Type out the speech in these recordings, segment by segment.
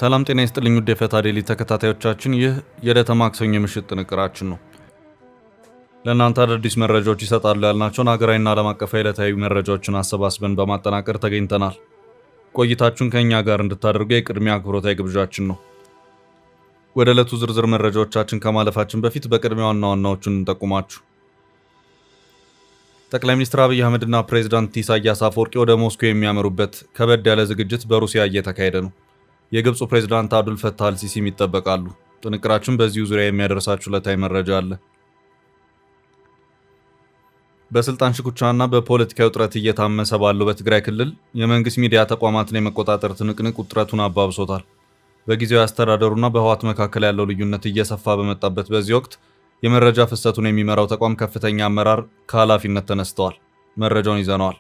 ሰላም ጤና ይስጥልኝ ውድ የፈታ ዴሊ ተከታታዮቻችን፣ ይህ የዕለተ ማክሰኞ ምሽት ጥንቅራችን ነው። ለእናንተ አዳዲስ መረጃዎች ይሰጣሉ ያልናቸውን ሀገራዊና ዓለም አቀፋዊ ዕለታዊ መረጃዎችን አሰባስበን በማጠናቀር ተገኝተናል። ቆይታችሁን ከእኛ ጋር እንድታደርጉ የቅድሚያ አክብሮታዊ ግብዣችን ነው። ወደ ዕለቱ ዝርዝር መረጃዎቻችን ከማለፋችን በፊት በቅድሚያ ዋና ዋናዎቹን እንጠቁማችሁ። ጠቅላይ ሚኒስትር አብይ አህመድና ፕሬዝዳንት ኢሳያስ አፈወርቂ ወደ ሞስኮ የሚያመሩበት ከበድ ያለ ዝግጅት በሩሲያ እየተካሄደ ነው። የግብፁ ፕሬዝዳንት አብዱል ፈታህ አልሲሲም ይጠበቃሉ። ጥንቅራችን በዚሁ ዙሪያ የሚያደርሳችሁ ዕለታዊ መረጃ አለ። በስልጣን ሽኩቻና በፖለቲካዊ ውጥረት እየታመሰ ባለው በትግራይ ክልል የመንግስት ሚዲያ ተቋማትን የመቆጣጠር ትንቅንቅ ውጥረቱን አባብሶታል። በጊዜያዊ አስተዳደሩና በህወሓት መካከል ያለው ልዩነት እየሰፋ በመጣበት በዚህ ወቅት የመረጃ ፍሰቱን የሚመራው ተቋም ከፍተኛ አመራር ከኃላፊነት ተነስተዋል። መረጃውን ይዘነዋል።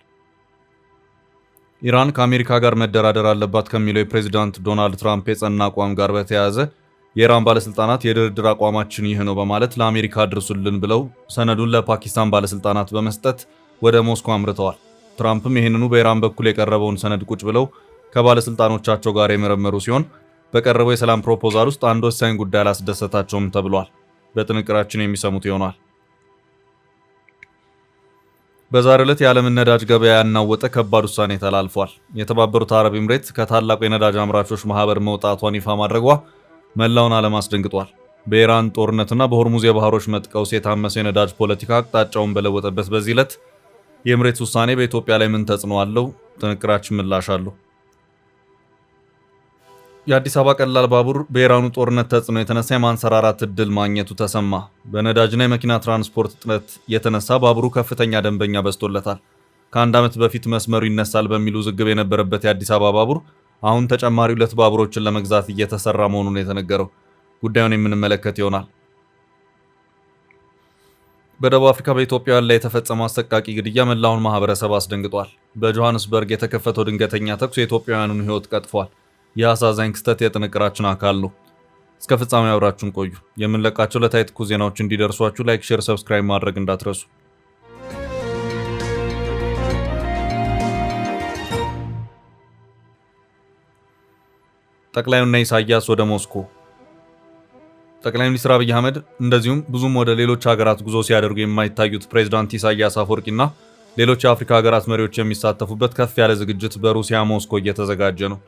ኢራን ከአሜሪካ ጋር መደራደር አለባት ከሚለው የፕሬዝዳንት ዶናልድ ትራምፕ የጸና አቋም ጋር በተያያዘ የኢራን ባለስልጣናት የድርድር አቋማችን ይህ ነው በማለት ለአሜሪካ አድርሱልን ብለው ሰነዱን ለፓኪስታን ባለስልጣናት በመስጠት ወደ ሞስኮ አምርተዋል። ትራምፕም ይህንኑ በኢራን በኩል የቀረበውን ሰነድ ቁጭ ብለው ከባለስልጣኖቻቸው ጋር የመረመሩ ሲሆን በቀረበው የሰላም ፕሮፖዛል ውስጥ አንድ ወሳኝ ጉዳይ አላስደሰታቸውም ተብሏል። በጥንቅራችን የሚሰሙት ይሆናል። በዛሬው ዕለት የዓለምን ነዳጅ ገበያ ያናወጠ ከባድ ውሳኔ ተላልፏል። የተባበሩት አረብ ኤምሬት ከታላቁ የነዳጅ አምራቾች ማህበር መውጣቷን ይፋ ማድረጓ መላውን ዓለም አስደንግጧል። በኢራን ጦርነትና በሆርሙዝ የባህሮች መጥቀውስ የታመሰ የነዳጅ ፖለቲካ አቅጣጫውን በለወጠበት በዚህ ዕለት የኤምሬትስ ውሳኔ በኢትዮጵያ ላይ ምን ተጽዕኖ አለው? ጥንቅራችን ምላሽ አለው። የአዲስ አበባ ቀላል ባቡር በኢራኑ ጦርነት ተጽዕኖ የተነሳ የማንሰራራት እድል ማግኘቱ ተሰማ። በነዳጅና የመኪና ትራንስፖርት እጥረት የተነሳ ባቡሩ ከፍተኛ ደንበኛ በዝቶለታል። ከአንድ ዓመት በፊት መስመሩ ይነሳል በሚል ውዝግብ የነበረበት የአዲስ አበባ ባቡር አሁን ተጨማሪ 2 ባቡሮችን ለመግዛት እየተሰራ መሆኑን የተነገረው ጉዳዩን የምንመለከት ይሆናል። በደቡብ አፍሪካ በኢትዮጵያውያን ላይ የተፈጸመው አሰቃቂ ግድያ መላውን ማህበረሰብ አስደንግጧል። በጆሃንስበርግ የተከፈተው ድንገተኛ ተኩስ የኢትዮጵያውያኑን ሕይወት ቀጥፏል። ይህ አሳዛኝ ክስተት የጥንቅራችን አካል ነው። እስከ ፍጻሜ አብራችሁን ቆዩ። የምንለቃቸው ዕለታዊ ትኩስ ዜናዎች እንዲደርሷችሁ ላይክ፣ ሼር፣ ሰብስክራይብ ማድረግ እንዳትረሱ። ጠቅላዩና ኢሳያስ ወደ ሞስኮ። ጠቅላይ ሚኒስትር አብይ አህመድ እንደዚሁም ብዙም ወደ ሌሎች ሀገራት ጉዞ ሲያደርጉ የማይታዩት ፕሬዝዳንት ኢሳያስ አፈወርቂና ሌሎች የአፍሪካ ሀገራት መሪዎች የሚሳተፉበት ከፍ ያለ ዝግጅት በሩሲያ ሞስኮ እየተዘጋጀ ነው።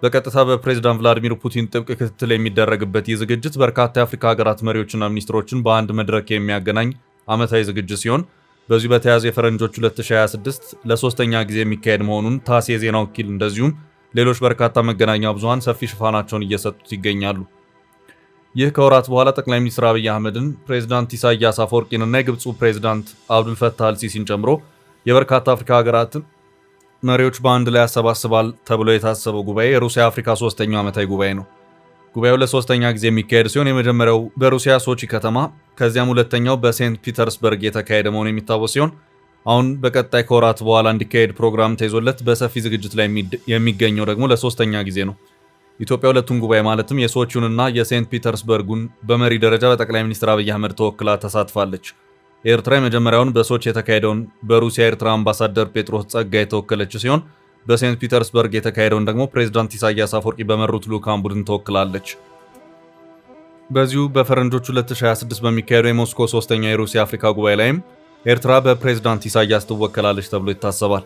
በቀጥታ በፕሬዝዳንት ቭላዲሚር ፑቲን ጥብቅ ክትትል የሚደረግበት ይህ ዝግጅት በርካታ የአፍሪካ ሀገራት መሪዎችና ሚኒስትሮችን በአንድ መድረክ የሚያገናኝ ዓመታዊ ዝግጅት ሲሆን በዚሁ በተያዘ የፈረንጆች 2026 ለሶስተኛ ጊዜ የሚካሄድ መሆኑን ታስ የዜና ወኪል እንደዚሁም ሌሎች በርካታ መገናኛ ብዙሃን ሰፊ ሽፋናቸውን እየሰጡት ይገኛሉ። ይህ ከወራት በኋላ ጠቅላይ ሚኒስትር አብይ አህመድን፣ ፕሬዝዳንት ኢሳያስ አፈወርቂንና የግብፁ ፕሬዝዳንት አብዱል ፈታህ አልሲሲን ጨምሮ የበርካታ አፍሪካ ሀገራትን መሪዎች በአንድ ላይ ያሰባስባል ተብሎ የታሰበው ጉባኤ የሩሲያ አፍሪካ 3ኛው ዓመታዊ ጉባኤ ነው። ጉባኤው ለሶስተኛ ጊዜ የሚካሄድ ሲሆን የመጀመሪያው በሩሲያ ሶቺ ከተማ ከዚያም ሁለተኛው በሴንት ፒተርስበርግ የተካሄደ መሆኑ የሚታወስ ሲሆን አሁን በቀጣይ ከወራት በኋላ እንዲካሄድ ፕሮግራም ተይዞለት በሰፊ ዝግጅት ላይ የሚገኘው ደግሞ ለሶስተኛ ጊዜ ነው። ኢትዮጵያ ሁለቱን ጉባኤ ማለትም የሶቺውንና የሴንት ፒተርስበርጉን በመሪ ደረጃ በጠቅላይ ሚኒስትር አብይ አህመድ ተወክላ ተሳትፋለች። ኤርትራ የመጀመሪያውን በሶቺ የተካሄደውን በሩሲያ ኤርትራ አምባሳደር ጴጥሮስ ጸጋ የተወከለች ሲሆን በሴንት ፒተርስበርግ የተካሄደውን ደግሞ ፕሬዝዳንት ኢሳያስ አፈወርቂ በመሩት ልዑካን ቡድን ተወክላለች። በዚሁ በፈረንጆች 2026 በሚካሄደው የሞስኮ 3ኛው የሩሲያ አፍሪካ ጉባኤ ላይም ኤርትራ በፕሬዝዳንት ኢሳያስ ትወከላለች ተብሎ ይታሰባል።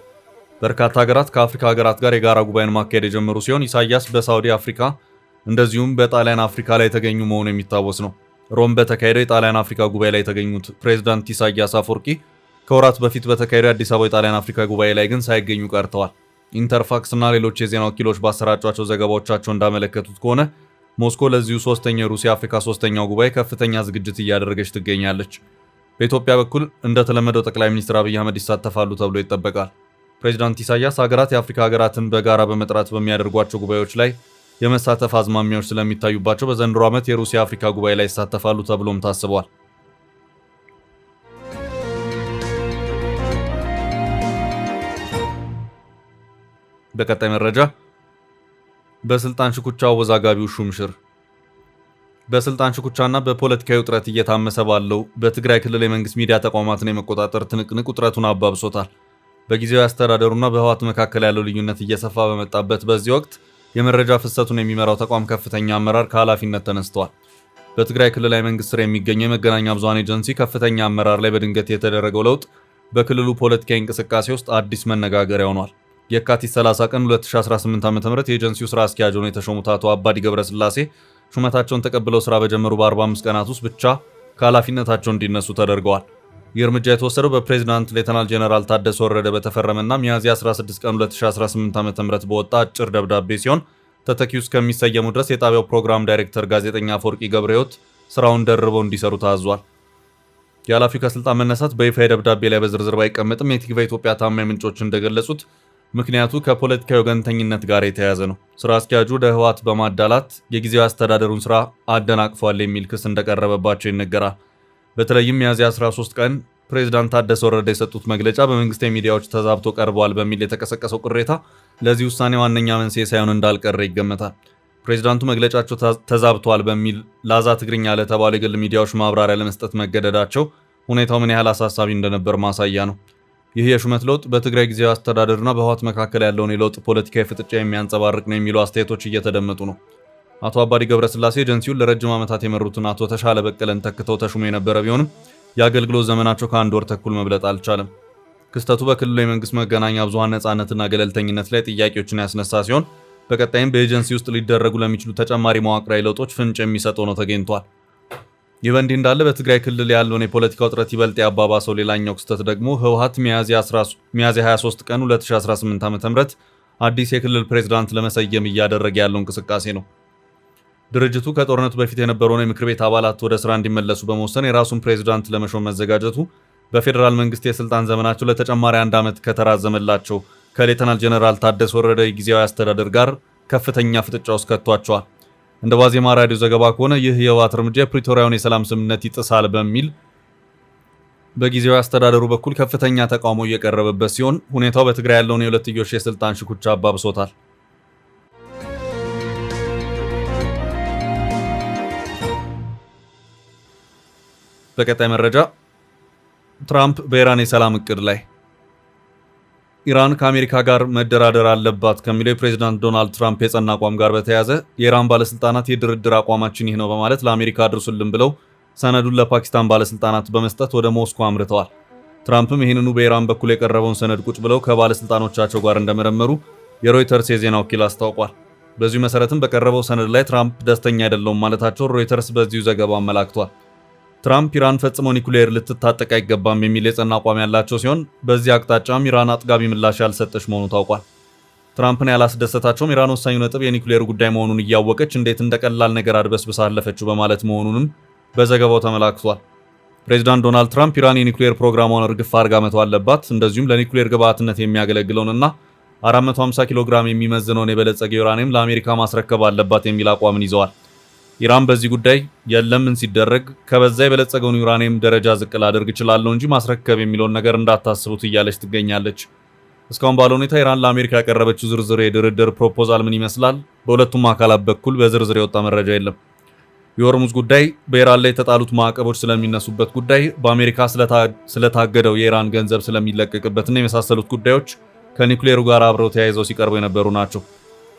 በርካታ ሀገራት ከአፍሪካ ሀገራት ጋር የጋራ ጉባኤን ማካሄድ የጀመሩ ሲሆን ኢሳያስ በሳውዲ አፍሪካ እንደዚሁም በጣሊያን አፍሪካ ላይ የተገኙ መሆኑ የሚታወስ ነው። ሮም በተካሄደው የጣሊያን አፍሪካ ጉባኤ ላይ የተገኙት ፕሬዝዳንት ኢሳያስ አፈወርቂ ከወራት በፊት በተካሄደው የአዲስ አበባ የጣሊያን አፍሪካ ጉባኤ ላይ ግን ሳይገኙ ቀርተዋል። ኢንተርፋክስ እና ሌሎች የዜና ወኪሎች ባሰራጯቸው ዘገባዎቻቸው እንዳመለከቱት ከሆነ ሞስኮ ለዚሁ 3ኛው የሩሲያ አፍሪካ 3ኛው ጉባኤ ከፍተኛ ዝግጅት እያደረገች ትገኛለች። በኢትዮጵያ በኩል እንደተለመደው ጠቅላይ ሚኒስትር አብይ አህመድ ይሳተፋሉ ተብሎ ይጠበቃል። ፕሬዝዳንት ኢሳያስ ሀገራት የአፍሪካ ሀገራትን በጋራ በመጥራት በሚያደርጓቸው ጉባኤዎች ላይ የመሳተፍ አዝማሚያዎች ስለሚታዩባቸው በዘንድሮ ዓመት የሩሲያ አፍሪካ ጉባኤ ላይ ይሳተፋሉ ተብሎም ታስቧል። በቀጣይ መረጃ በስልጣን ሽኩቻው አወዛጋቢው ሹምሽር በስልጣን ሽኩቻና በፖለቲካዊ ውጥረት እየታመሰ ባለው በትግራይ ክልል የመንግስት ሚዲያ ተቋማትን የመቆጣጠር ትንቅንቅ ውጥረቱን አባብሶታል። በጊዜያዊ አስተዳደሩና በህወሓት መካከል ያለው ልዩነት እየሰፋ በመጣበት በዚህ ወቅት የመረጃ ፍሰቱን የሚመራው ተቋም ከፍተኛ አመራር ከኃላፊነት ተነስተዋል። በትግራይ ክልላዊ መንግስት ስር የሚገኘው የመገናኛ ብዙሃን ኤጀንሲ ከፍተኛ አመራር ላይ በድንገት የተደረገው ለውጥ በክልሉ ፖለቲካዊ እንቅስቃሴ ውስጥ አዲስ መነጋገሪያ ሆኗል። የካቲት 30 ቀን 2018 ዓ.ም የኤጀንሲው ስራ አስኪያጅ ሆነው የተሾሙት አቶ አባዲ ገብረስላሴ ሹመታቸውን ተቀብለው ስራ በጀመሩ በ45 ቀናት ውስጥ ብቻ ከኃላፊነታቸው እንዲነሱ ተደርገዋል። ይህ እርምጃ የተወሰደው በፕሬዝዳንት ሌተናል ጄኔራል ታደሰ ወረደ በተፈረመና ሚያዝያ 16 ቀን 2018 ዓ.ም በወጣ አጭር ደብዳቤ ሲሆን ተተኪው እስከሚሰየሙ ድረስ የጣቢያው ፕሮግራም ዳይሬክተር ጋዜጠኛ አፈወርቂ ገብረሕይወት ስራውን ደርበው እንዲሰሩ ታዟል። የኃላፊው ከስልጣን መነሳት በይፋ የደብዳቤ ላይ በዝርዝር ባይቀመጥም የቲክቫህ ኢትዮጵያ ታማኝ ምንጮች እንደገለጹት ምክንያቱ ከፖለቲካዊ ወገንተኝነት ጋር የተያያዘ ነው። ስራ አስኪያጁ ወደ ህወሓት በማዳላት የጊዜያዊ አስተዳደሩን ስራ አደናቅፏል የሚል ክስ እንደቀረበባቸው ይነገራል። በተለይም ሚያዝያ 13 ቀን ፕሬዝዳንት ታደሰ ወረደ የሰጡት መግለጫ በመንግስታዊ ሚዲያዎች ተዛብቶ ቀርበዋል በሚል የተቀሰቀሰው ቅሬታ ለዚህ ውሳኔ ዋነኛ መንስኤ ሳይሆን እንዳልቀረ ይገመታል። ፕሬዝዳንቱ መግለጫቸው ተዛብቷል በሚል ላዛ ትግርኛ ለተባሉ የግል ሚዲያዎች ማብራሪያ ለመስጠት መገደዳቸው ሁኔታው ምን ያህል አሳሳቢ እንደነበር ማሳያ ነው። ይህ የሹመት ለውጥ በትግራይ ጊዜያዊ አስተዳደርና በህወሓት መካከል ያለውን የለውጥ ፖለቲካዊ ፍጥጫ የሚያንጸባርቅ ነው የሚሉ አስተያየቶች እየተደመጡ ነው። አቶ አባዲ ገብረስላሴ ኤጀንሲውን ለረጅም ዓመታት የመሩትን አቶ ተሻለ በቀለን ተክተው ተሹሞ የነበረ ቢሆንም የአገልግሎት ዘመናቸው ከአንድ ወር ተኩል መብለጥ አልቻለም። ክስተቱ በክልሉ የመንግስት መገናኛ ብዙሃን ነጻነትና ገለልተኝነት ላይ ጥያቄዎችን ያስነሳ ሲሆን በቀጣይም በኤጀንሲ ውስጥ ሊደረጉ ለሚችሉ ተጨማሪ መዋቅራዊ ለውጦች ፍንጭ የሚሰጥ ሆኖ ተገኝቷል። ይህ በእንዲህ እንዳለ በትግራይ ክልል ያለውን የፖለቲካ ውጥረት ይበልጥ ያባባሰው ሌላኛው ክስተት ደግሞ ህወሓት ሚያዝያ 23 ቀን 2018 ዓ.ም አዲስ የክልል ፕሬዝዳንት ለመሰየም እያደረገ ያለው እንቅስቃሴ ነው። ድርጅቱ ከጦርነቱ በፊት የነበረውን የምክር ቤት አባላት ወደ ስራ እንዲመለሱ በመወሰን የራሱን ፕሬዝዳንት ለመሾም መዘጋጀቱ በፌዴራል መንግስት የስልጣን ዘመናቸው ለተጨማሪ 1 ዓመት ከተራዘመላቸው ከሌተናል ጄኔራል ታደሰ ወረደ ጊዜያዊ አስተዳደር ጋር ከፍተኛ ፍጥጫ ውስጥ ከቷቸዋል። እንደ ዋዜማ ራዲዮ ዘገባ ከሆነ ይህ የህወሓት እርምጃ የፕሪቶሪያውን የሰላም ስምምነት ይጥሳል በሚል በጊዜያዊ አስተዳደሩ በኩል ከፍተኛ ተቃውሞ እየቀረበበት ሲሆን ሁኔታው በትግራይ ያለውን የሁለትዮሽ የስልጣን ሽኩቻ አባብሶታል። በቀጣይ መረጃ ትራምፕ በኢራን የሰላም እቅድ ላይ ኢራን ከአሜሪካ ጋር መደራደር አለባት ከሚለው የፕሬዝዳንት ዶናልድ ትራምፕ የጸና አቋም ጋር በተያያዘ የኢራን ባለስልጣናት የድርድር አቋማችን ይህ ነው በማለት ለአሜሪካ አድርሱልን ብለው ሰነዱን ለፓኪስታን ባለስልጣናት በመስጠት ወደ ሞስኮ አምርተዋል። ትራምፕም ይህንኑ በኢራን በኩል የቀረበውን ሰነድ ቁጭ ብለው ከባለስልጣኖቻቸው ጋር እንደመረመሩ የሮይተርስ የዜና ወኪል አስታውቋል። በዚሁ መሰረትም በቀረበው ሰነድ ላይ ትራምፕ ደስተኛ አይደለውም ማለታቸውን ሮይተርስ በዚሁ ዘገባ አመላክቷል። ትራምፕ ኢራን ፈጽሞ ኒኩሌር ልትታጠቅ አይገባም የሚል የጸና አቋም ያላቸው ሲሆን በዚህ አቅጣጫም ኢራን አጥጋቢ ምላሽ ያልሰጠች መሆኑ ታውቋል። ትራምፕን ያላስደሰታቸውም ኢራን ወሳኙ ነጥብ የኒኩሌር ጉዳይ መሆኑን እያወቀች እንዴት እንደቀላል ነገር አድበስብሳ አለፈችው በማለት መሆኑንም በዘገባው ተመላክቷል። ፕሬዝዳንት ዶናልድ ትራምፕ ኢራን የኒኩሌር ፕሮግራሟን እርግፍ አድርጋ መተው አለባት፣ እንደዚሁም ለኒኩሌር ግብዓትነት የሚያገለግለውንና 450 ኪሎ ግራም የሚመዝነውን የበለጸገ ዩራኒየም ለአሜሪካ ማስረከብ አለባት የሚል አቋምን ይዘዋል። ኢራን በዚህ ጉዳይ የለምን ሲደረግ ከበዛ የበለጸገውን ዩራኒየም ደረጃ ዝቅ ላደርግ እችላለሁ እንጂ ማስረከብ የሚለውን ነገር እንዳታስቡት እያለች ትገኛለች። እስካሁን ባለው ሁኔታ ኢራን ለአሜሪካ ያቀረበችው ዝርዝር የድርድር ፕሮፖዛል ምን ይመስላል? በሁለቱም አካላት በኩል በዝርዝር የወጣ መረጃ የለም። የሆርሙዝ ጉዳይ፣ በኢራን ላይ የተጣሉት ማዕቀቦች ስለሚነሱበት ጉዳይ፣ በአሜሪካ ስለታገደው የኢራን ገንዘብ ስለሚለቀቅበትና የመሳሰሉት ጉዳዮች ከኒውክሌሩ ጋር አብረው ተያይዘው ሲቀርቡ የነበሩ ናቸው።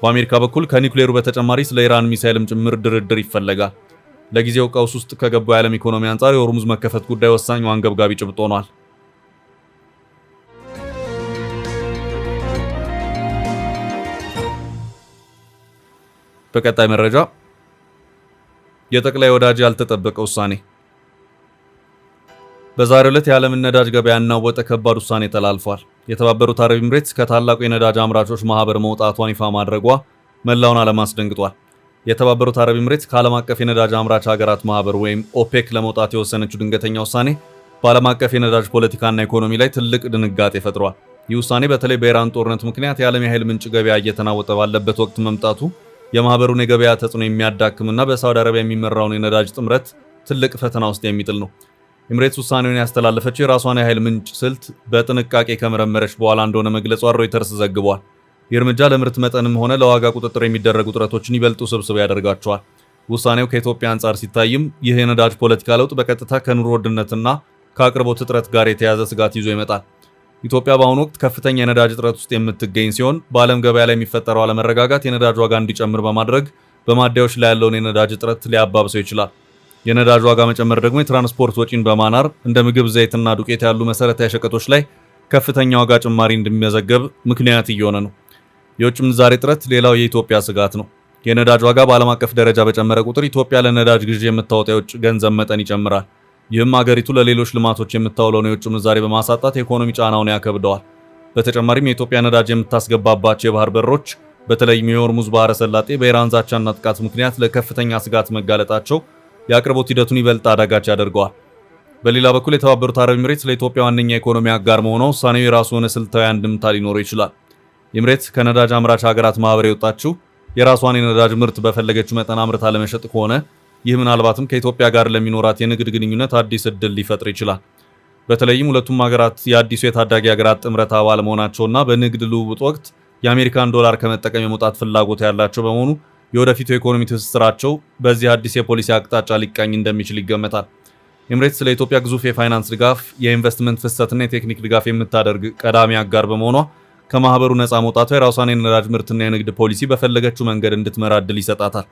በአሜሪካ በኩል ከኒውክሌሩ በተጨማሪ ስለ ኢራን ሚሳኤልም ጭምር ድርድር ይፈለጋል። ለጊዜው ቀውስ ውስጥ ከገባው የዓለም ኢኮኖሚ አንጻር የሆርሙዝ መከፈት ጉዳይ ወሳኝ አንገብጋቢ ጭብጥ ሆኗል። በቀጣይ መረጃ የጠቅላይ ወዳጅ ያልተጠበቀ ውሳኔ። በዛሬው ዕለት የዓለምን ነዳጅ ገበያ ያናወጠ ከባድ ውሳኔ ተላልፏል። የተባበሩት አረብ ኤምሬትስ ከታላቁ የነዳጅ አምራቾች ማህበር መውጣቷን ይፋ ማድረጓ መላውን ዓለም አስደንግጧል። የተባበሩት አረብ ኤምሬትስ ከዓለም አቀፍ የነዳጅ አምራች ሀገራት ማህበር ወይም ኦፔክ ለመውጣት የወሰነችው ድንገተኛ ውሳኔ በዓለም አቀፍ የነዳጅ ፖለቲካና ኢኮኖሚ ላይ ትልቅ ድንጋጤ ፈጥሯል። ይህ ውሳኔ በተለይ በኢራን ጦርነት ምክንያት የዓለም የኃይል ምንጭ ገበያ እየተናወጠ ባለበት ወቅት መምጣቱ የማህበሩን የገበያ ተጽዕኖ የሚያዳክምና በሳውዲ አረቢያ የሚመራውን የነዳጅ ጥምረት ትልቅ ፈተና ውስጥ የሚጥል ነው። ኤምሬትስ ውሳኔውን ያስተላለፈችው የራሷን የኃይል ምንጭ ስልት በጥንቃቄ ከመረመረች በኋላ እንደሆነ መግለጿን ሮይተርስ ዘግቧል። ይህ እርምጃ ለምርት መጠንም ሆነ ለዋጋ ቁጥጥር የሚደረጉ ጥረቶችን ይበልጥ ውስብስብ ያደርጋቸዋል። ውሳኔው ከኢትዮጵያ አንጻር ሲታይም ይህ የነዳጅ ፖለቲካ ለውጥ በቀጥታ ከኑሮ ውድነትና ከአቅርቦት እጥረት ጋር የተያዘ ስጋት ይዞ ይመጣል። ኢትዮጵያ በአሁኑ ወቅት ከፍተኛ የነዳጅ እጥረት ውስጥ የምትገኝ ሲሆን በዓለም ገበያ ላይ የሚፈጠረው አለመረጋጋት የነዳጅ ዋጋ እንዲጨምር በማድረግ በማደያዎች ላይ ያለውን የነዳጅ እጥረት ሊያባብሰው ይችላል። የነዳጅ ዋጋ መጨመር ደግሞ የትራንስፖርት ወጪን በማናር እንደ ምግብ፣ ዘይትና ዱቄት ያሉ መሰረታዊ ሸቀጦች ላይ ከፍተኛ ዋጋ ጭማሪ እንዲመዘገብ ምክንያት እየሆነ ነው። የውጭ ምንዛሬ እጥረት ሌላው የኢትዮጵያ ስጋት ነው። የነዳጅ ዋጋ በዓለም አቀፍ ደረጃ በጨመረ ቁጥር ኢትዮጵያ ለነዳጅ ግዢ የምታወጣው የውጭ ገንዘብ መጠን ይጨምራል። ይህም ሀገሪቱ ለሌሎች ልማቶች የምታውለውን የውጭ ምንዛሬ በማሳጣት የኢኮኖሚ ጫናውን ያከብደዋል። በተጨማሪም የኢትዮጵያ ነዳጅ የምታስገባባቸው የባህር በሮች በተለይም የሆርሙዝ ባህረ ሰላጤ በኢራን ዛቻና ጥቃት ምክንያት ለከፍተኛ ስጋት መጋለጣቸው የአቅርቦት ሂደቱን ይበልጥ አዳጋች ያደርገዋል። በሌላ በኩል የተባበሩት አረብ ኤሚሬትስ ለኢትዮጵያ ዋነኛ የኢኮኖሚ አጋር መሆኗ ውሳኔው የራሱ የሆነ ስልታዊ አንድምታ ሊኖረው ይችላል። ኤሚሬትስ ከነዳጅ አምራች ሀገራት ማህበር የወጣችው የራሷን የነዳጅ ምርት በፈለገችው መጠን አምርታ ለመሸጥ ከሆነ ይህ ምናልባትም ከኢትዮጵያ ጋር ለሚኖራት የንግድ ግንኙነት አዲስ እድል ሊፈጥር ይችላል። በተለይም ሁለቱም ሀገራት የአዲሱ የታዳጊ ሀገራት ጥምረት አባል መሆናቸውና በንግድ ልውውጥ ወቅት የአሜሪካን ዶላር ከመጠቀም የመውጣት ፍላጎት ያላቸው በመሆኑ የወደፊቱ የኢኮኖሚ ትስስራቸው በዚህ አዲስ የፖሊሲ አቅጣጫ ሊቃኝ እንደሚችል ይገመታል። ኤሚሬትስ ለኢትዮጵያ ግዙፍ የፋይናንስ ድጋፍ፣ የኢንቨስትመንት ፍሰትና የቴክኒክ ድጋፍ የምታደርግ ቀዳሚ አጋር በመሆኗ ከማህበሩ ነፃ መውጣቷ የራሷን የነዳጅ ምርትና የንግድ ፖሊሲ በፈለገችው መንገድ እንድትመራ እድል ይሰጣታል።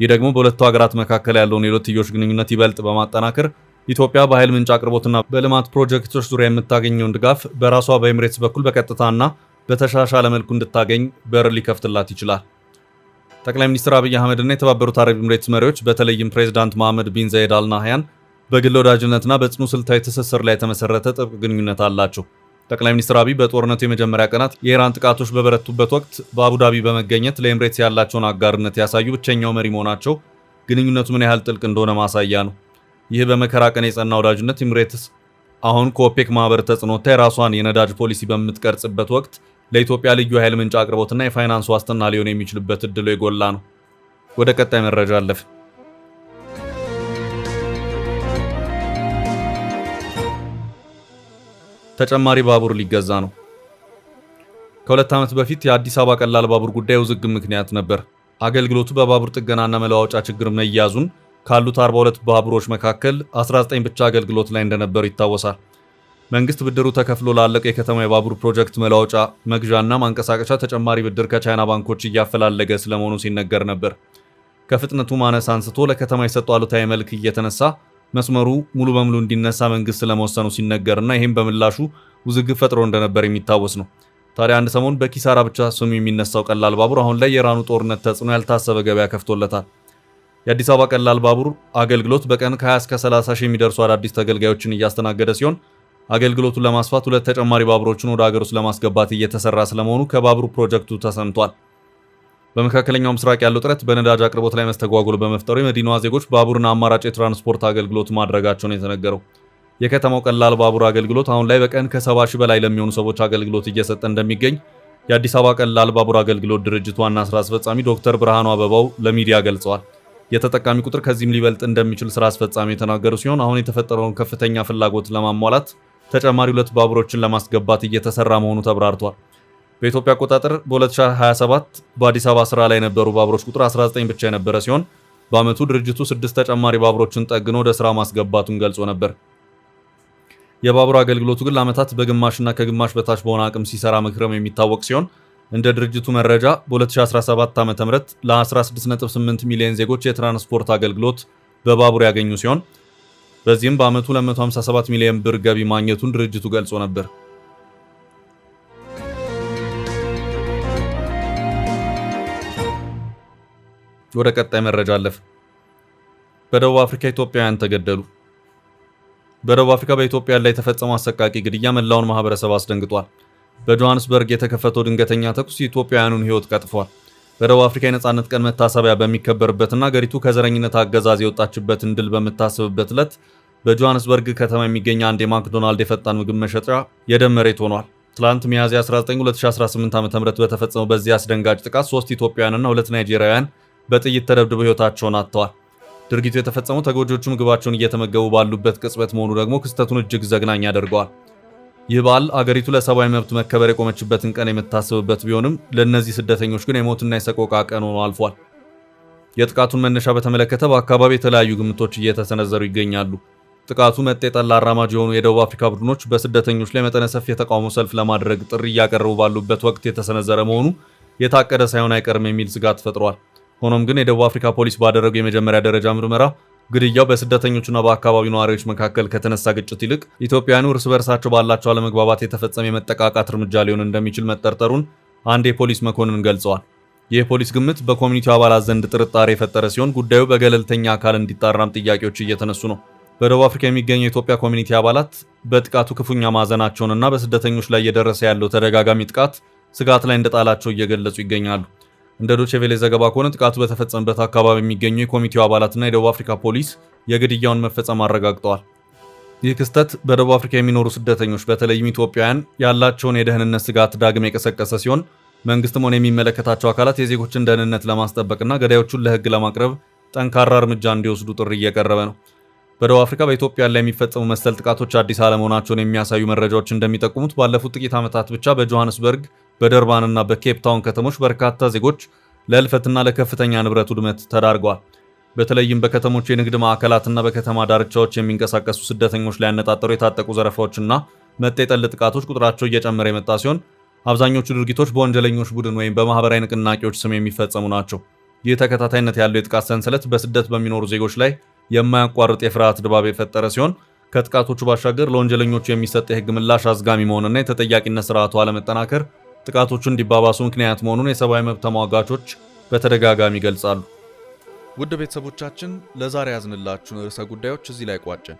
ይህ ደግሞ በሁለቱ ሀገራት መካከል ያለውን የሁለትዮሽ ግንኙነት ይበልጥ በማጠናከር ኢትዮጵያ በኃይል ምንጭ አቅርቦትና በልማት ፕሮጀክቶች ዙሪያ የምታገኘውን ድጋፍ በራሷ በኤሚሬትስ በኩል በቀጥታና በተሻሻለ መልኩ እንድታገኝ በር ሊከፍትላት ይችላል። ጠቅላይ ሚኒስትር አብይ አህመድና የተባበሩት አረብ ኤሚሬትስ መሪዎች በተለይም ፕሬዝዳንት መሐመድ ቢን ዛይድ አል ናህያን በግል ወዳጅነትና በጽኑ ስልታዊ ትስስር ላይ የተመሰረተ ጥብቅ ግንኙነት አላቸው። ጠቅላይ ሚኒስትር አብይ በጦርነቱ የመጀመሪያ ቀናት የኢራን ጥቃቶች በበረቱበት ወቅት በአቡዳቢ በመገኘት ለኤሚሬትስ ያላቸውን አጋርነት ያሳዩ ብቸኛው መሪ መሆናቸው ግንኙነቱ ምን ያህል ጥልቅ እንደሆነ ማሳያ ነው። ይህ በመከራ ቀን የጸና ወዳጅነት ኤሚሬትስ አሁን ከኦፔክ ማህበር ተጽዕኖ ወጥታ የራሷን የነዳጅ ፖሊሲ በምትቀርጽበት ወቅት ለኢትዮጵያ ልዩ ኃይል ምንጭ አቅርቦትና የፋይናንስ ዋስትና ሊሆን የሚችልበት እድሉ የጎላ ነው። ወደ ቀጣይ መረጃ አለፍ። ተጨማሪ ባቡር ሊገዛ ነው። ከሁለት ዓመት በፊት የአዲስ አበባ ቀላል ባቡር ጉዳይ ውዝግብ ምክንያት ነበር። አገልግሎቱ በባቡር ጥገናና መለዋወጫ ችግር መያዙን ካሉት 42 ባቡሮች መካከል 19 ብቻ አገልግሎት ላይ እንደነበሩ ይታወሳል። መንግስት ብድሩ ተከፍሎ ላለቀ የከተማ የባቡር ፕሮጀክት መለዋወጫ መግዣና ማንቀሳቀሻ ተጨማሪ ብድር ከቻይና ባንኮች እያፈላለገ ስለመሆኑ ሲነገር ነበር። ከፍጥነቱ ማነስ አንስቶ ለከተማ የሰጠው አሉታዊ መልክ እየተነሳ መስመሩ ሙሉ በሙሉ እንዲነሳ መንግስት ስለመወሰኑ ሲነገርና ይህም በምላሹ ውዝግብ ፈጥሮ እንደነበር የሚታወስ ነው። ታዲያ አንድ ሰሞን በኪሳራ ብቻ ስሙ የሚነሳው ቀላል ባቡር አሁን ላይ የኢራኑ ጦርነት ተጽዕኖ ያልታሰበ ገበያ ከፍቶለታል። የአዲስ አበባ ቀላል ባቡር አገልግሎት በቀን ከ20 እስከ 30 ሺህ የሚደርሱ አዳዲስ ተገልጋዮችን እያስተናገደ ሲሆን አገልግሎቱን ለማስፋት 2 ተጨማሪ ባቡሮችን ወደ ሀገር ውስጥ ለማስገባት እየተሰራ ስለመሆኑ ከባቡር ፕሮጀክቱ ተሰምቷል። በመካከለኛው ምስራቅ ያለው ጥረት በነዳጅ አቅርቦት ላይ መስተጓጎል በመፍጠሩ የመዲናዋ ዜጎች ባቡርና አማራጭ የትራንስፖርት አገልግሎት ማድረጋቸውን የተነገረው የከተማው ቀላል ባቡር አገልግሎት አሁን ላይ በቀን ከ70 ሺህ በላይ ለሚሆኑ ሰዎች አገልግሎት እየሰጠ እንደሚገኝ የአዲስ አበባ ቀላል ባቡር አገልግሎት ድርጅት ዋና ስራ አስፈጻሚ ዶክተር ብርሃኑ አበባው ለሚዲያ ገልጸዋል። የተጠቃሚ ቁጥር ከዚህም ሊበልጥ እንደሚችል ስራ አስፈጻሚ የተናገሩ ሲሆን አሁን የተፈጠረውን ከፍተኛ ፍላጎት ለማሟላት ተጨማሪ 2 ባቡሮችን ለማስገባት እየተሰራ መሆኑ ተብራርቷል። በኢትዮጵያ አቆጣጠር በ2027 በአዲስ አበባ ስራ ላይ የነበሩ ባቡሮች ቁጥር 19 ብቻ የነበረ ሲሆን በአመቱ ድርጅቱ 6 ተጨማሪ ባቡሮችን ጠግኖ ወደ ስራ ማስገባቱን ገልጾ ነበር። የባቡር አገልግሎቱ ግን ለዓመታት በግማሽና ከግማሽ በታች በሆነ አቅም ሲሰራ መክረም የሚታወቅ ሲሆን እንደ ድርጅቱ መረጃ በ2017 ዓ.ም ለ16.8 ሚሊዮን ዜጎች የትራንስፖርት አገልግሎት በባቡር ያገኙ ሲሆን በዚህም በአመቱ 257 ሚሊዮን ብር ገቢ ማግኘቱን ድርጅቱ ገልጾ ነበር። ወደ ቀጣይ መረጃ አለፍ። በደቡብ አፍሪካ ኢትዮጵያውያን ተገደሉ። በደቡብ አፍሪካ በኢትዮጵያ ላይ የተፈጸመው አሰቃቂ ግድያ መላውን ማህበረሰብ አስደንግጧል። በጆሃንስበርግ የተከፈተው ድንገተኛ ተኩስ የኢትዮጵያውያኑን ህይወት ቀጥፏል። በደቡብ አፍሪካ የነጻነት ቀን መታሰቢያ በሚከበርበትና አገሪቱ ከዘረኝነት አገዛዝ የወጣችበትን ድል በምታስብበት ዕለት በጆሃንስበርግ ከተማ የሚገኝ አንድ የማክዶናልድ የፈጣን ምግብ መሸጫ የደም መሬት ሆኗል። ትላንት ሚያዝያ 19 2018 ዓ.ም በተፈጸመው በዚህ አስደንጋጭ ጥቃት 3 ኢትዮጵያውያንና 2 ናይጄሪያውያን በጥይት ተደብድበው ህይወታቸውን አጥተዋል። ድርጊቱ የተፈጸመው ተጎጂዎቹ ምግባቸውን እየተመገቡ ባሉበት ቅጽበት መሆኑ ደግሞ ክስተቱን እጅግ ዘግናኝ ያደርገዋል። ይህ በዓል አገሪቱ ለሰብአዊ መብት መከበር የቆመችበትን ቀን የምታስብበት ቢሆንም ለእነዚህ ስደተኞች ግን የሞትና የሰቆቃ ቀን ሆኖ አልፏል። የጥቃቱን መነሻ በተመለከተ በአካባቢ የተለያዩ ግምቶች እየተሰነዘሩ ይገኛሉ። ጥቃቱ መጤ ጠል አራማጅ የሆኑ የደቡብ አፍሪካ ቡድኖች በስደተኞች ላይ መጠነ ሰፊ የተቃውሞ ሰልፍ ለማድረግ ጥሪ እያቀረቡ ባሉበት ወቅት የተሰነዘረ መሆኑ የታቀደ ሳይሆን አይቀርም የሚል ስጋት ፈጥሯል። ሆኖም ግን የደቡብ አፍሪካ ፖሊስ ባደረገው የመጀመሪያ ደረጃ ምርመራ ግድያው በስደተኞችና በአካባቢው ነዋሪዎች መካከል ከተነሳ ግጭት ይልቅ ኢትዮጵያውያኑ እርስ በርሳቸው ባላቸው አለመግባባት የተፈጸመ የመጠቃቃት እርምጃ ሊሆን እንደሚችል መጠርጠሩን አንድ የፖሊስ መኮንን ገልጸዋል። ይህ የፖሊስ ግምት በኮሚኒቲው አባላት ዘንድ ጥርጣሬ የፈጠረ ሲሆን ጉዳዩ በገለልተኛ አካል እንዲጣራም ጥያቄዎች እየተነሱ ነው። በደቡብ አፍሪካ የሚገኙ የኢትዮጵያ ኮሚኒቲ አባላት በጥቃቱ ክፉኛ ማዘናቸውንና በስደተኞች ላይ እየደረሰ ያለው ተደጋጋሚ ጥቃት ስጋት ላይ እንደጣላቸው እየገለጹ ይገኛሉ። እንደ ዶቼ ቬለ ዘገባ ከሆነ ጥቃቱ በተፈጸመበት አካባቢ የሚገኙ የኮሚቴው አባላትና የደቡብ አፍሪካ ፖሊስ የግድያውን መፈጸም አረጋግጠዋል። ይህ ክስተት በደቡብ አፍሪካ የሚኖሩ ስደተኞች በተለይም ኢትዮጵያውያን ያላቸውን የደህንነት ስጋት ዳግም የቀሰቀሰ ሲሆን መንግስትም ሆነ የሚመለከታቸው አካላት የዜጎችን ደህንነት ለማስጠበቅና ገዳዮቹን ለህግ ለማቅረብ ጠንካራ እርምጃ እንዲወስዱ ጥሪ እየቀረበ ነው። በደቡብ አፍሪካ በኢትዮጵያ ላይ የሚፈጸሙ መሰል ጥቃቶች አዲስ አለመሆናቸውን የሚያሳዩ መረጃዎች እንደሚጠቁሙት ባለፉት ጥቂት ዓመታት ብቻ በጆሃንስበርግ፣ በደርባንና በኬፕ ታውን ከተሞች በርካታ ዜጎች ለህልፈትና ለከፍተኛ ንብረት ውድመት ተዳርገዋል። በተለይም በከተሞች የንግድ ማዕከላትና በከተማ ዳርቻዎች የሚንቀሳቀሱ ስደተኞች ላይ ያነጣጠሩ የታጠቁ ዘረፋዎችና መጤ ጠል ጥቃቶች ቁጥራቸው እየጨመረ የመጣ ሲሆን አብዛኞቹ ድርጊቶች በወንጀለኞች ቡድን ወይም በማህበራዊ ንቅናቄዎች ስም የሚፈጸሙ ናቸው። ይህ ተከታታይነት ያለው የጥቃት ሰንሰለት በስደት በሚኖሩ ዜጎች ላይ የማያቋርጥ የፍርሃት ድባብ የፈጠረ ሲሆን ከጥቃቶቹ ባሻገር ለወንጀለኞቹ የሚሰጥ የህግ ምላሽ አዝጋሚ መሆኑና የተጠያቂነት ስርዓቱ አለመጠናከር ጥቃቶቹ እንዲባባሱ ምክንያት መሆኑን የሰብአዊ መብት ተሟጋቾች በተደጋጋሚ ይገልጻሉ። ውድ ቤተሰቦቻችን ለዛሬ ያዝንላችሁን ርዕሰ ጉዳዮች እዚህ ላይ ቋጨን።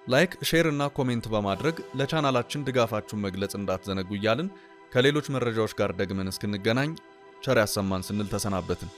ላይክ፣ ሼር እና ኮሜንት በማድረግ ለቻናላችን ድጋፋችሁን መግለጽ እንዳትዘነጉ እያልን ከሌሎች መረጃዎች ጋር ደግመን እስክንገናኝ ቸር ያሰማን ስንል ተሰናበትን።